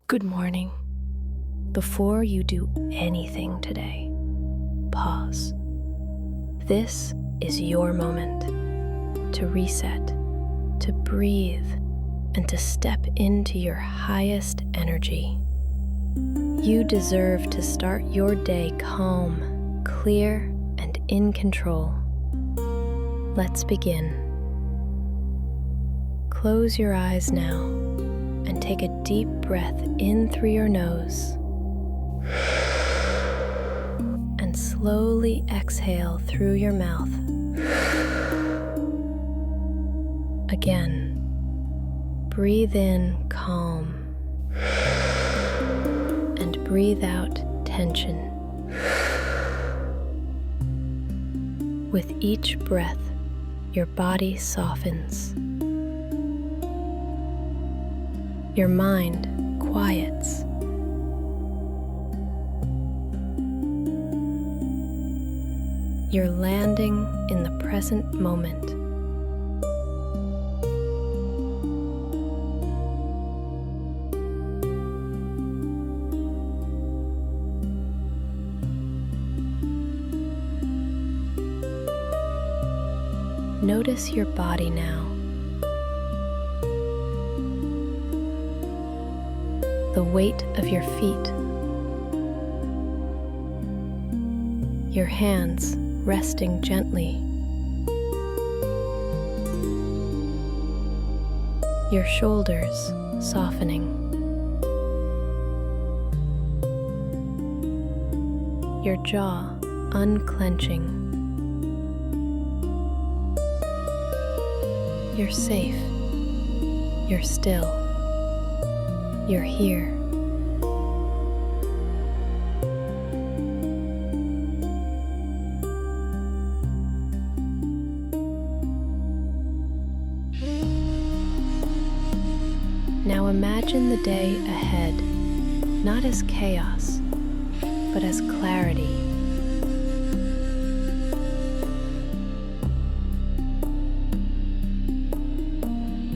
Good morning. Before you do anything today, pause. This is your moment to reset, to breathe, and to step into your highest energy. You deserve to start your day calm, clear, and in control. Let's begin. Close your eyes now and take a deep breath in through your nose and slowly exhale through your mouth. Again, breathe in calm and breathe out tension. With each breath, your body softens. Your mind quiets. You're landing in the present moment. Notice your body now. The weight of your feet, your hands resting gently, your shoulders softening, your jaw unclenching. You're safe, you're still. You're here. Now imagine the day ahead, not as chaos, but as clarity.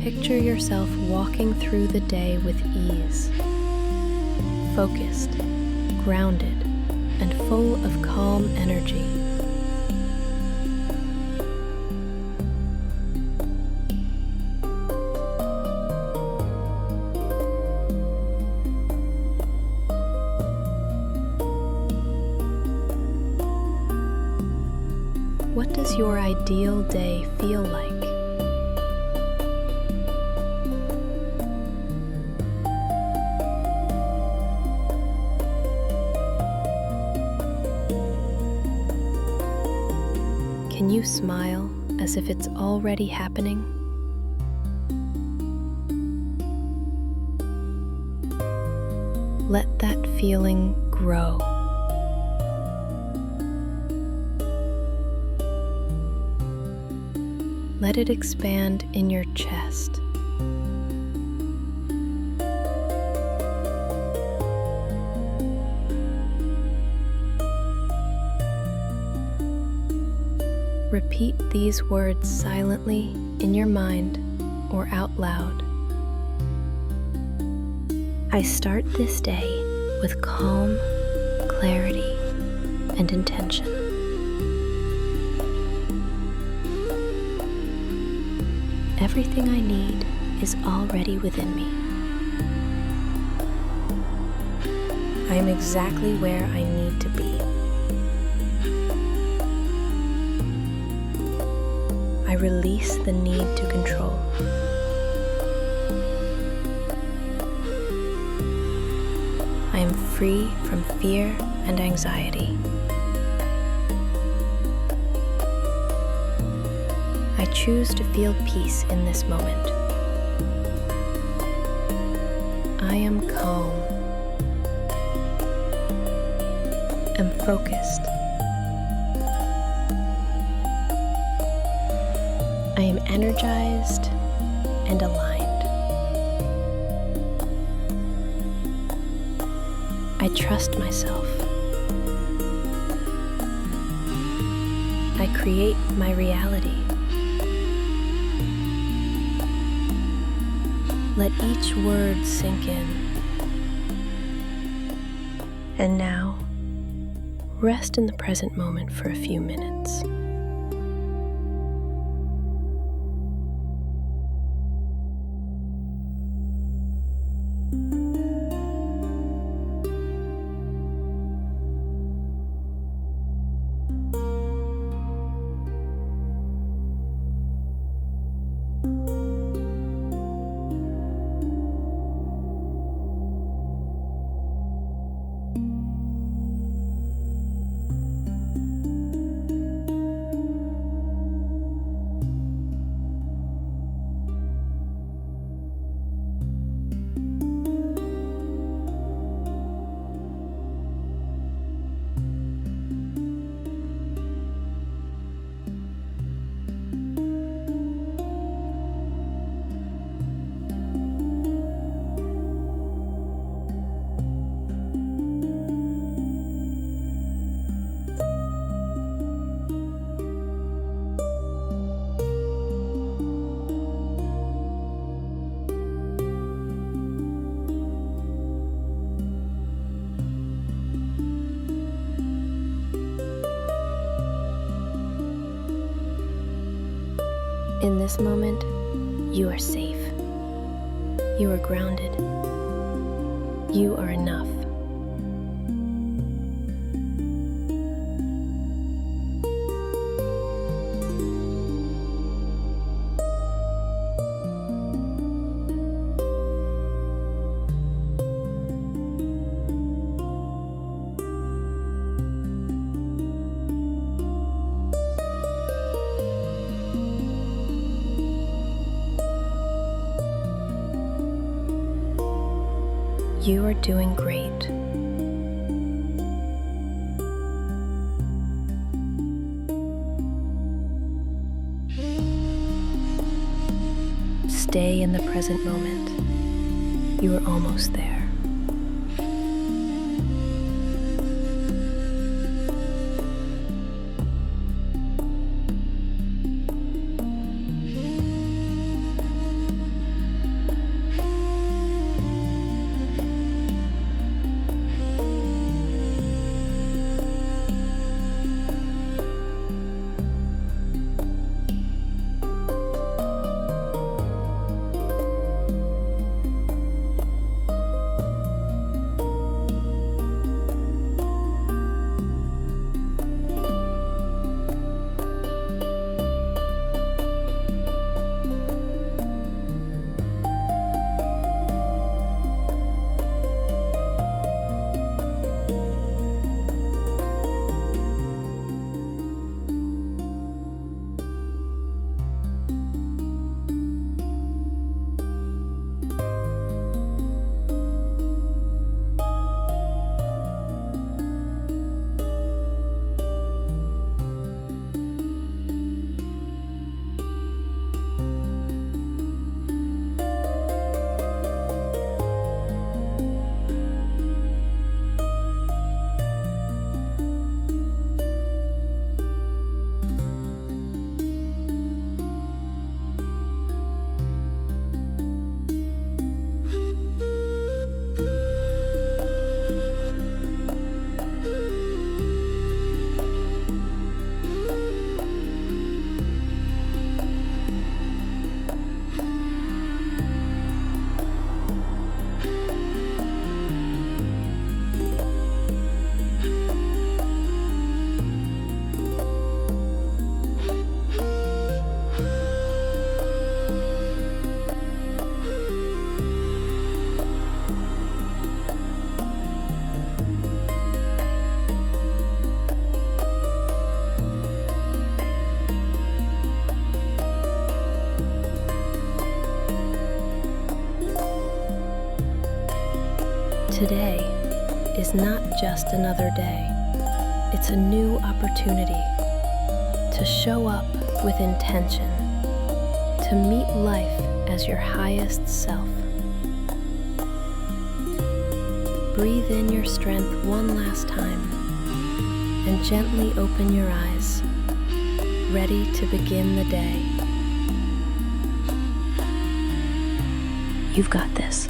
Picture yourself walking through the day with ease, focused, grounded, and full of calm energy. What does your ideal day feel like? Can you smile as if it's already happening? Let that feeling grow. Let it expand in your chest. Repeat these words silently in your mind or out loud. I start this day with calm, clarity, and intention. Everything I need is already within me. I am exactly where I need to be. I release the need to control. I am free from fear and anxiety. I choose to feel peace in this moment. I am calm. I'm focused. I am energized and aligned. I trust myself. I create my reality. Let each word sink in. And now, rest in the present moment for a few minutes. In this moment, you are safe. You are grounded. You are enough. You are doing great. Stay in the present moment. You are almost there. Today is not just another day. It's a new opportunity to show up with intention, to meet life as your highest self. Breathe in your strength one last time and gently open your eyes, ready to begin the day. You've got this.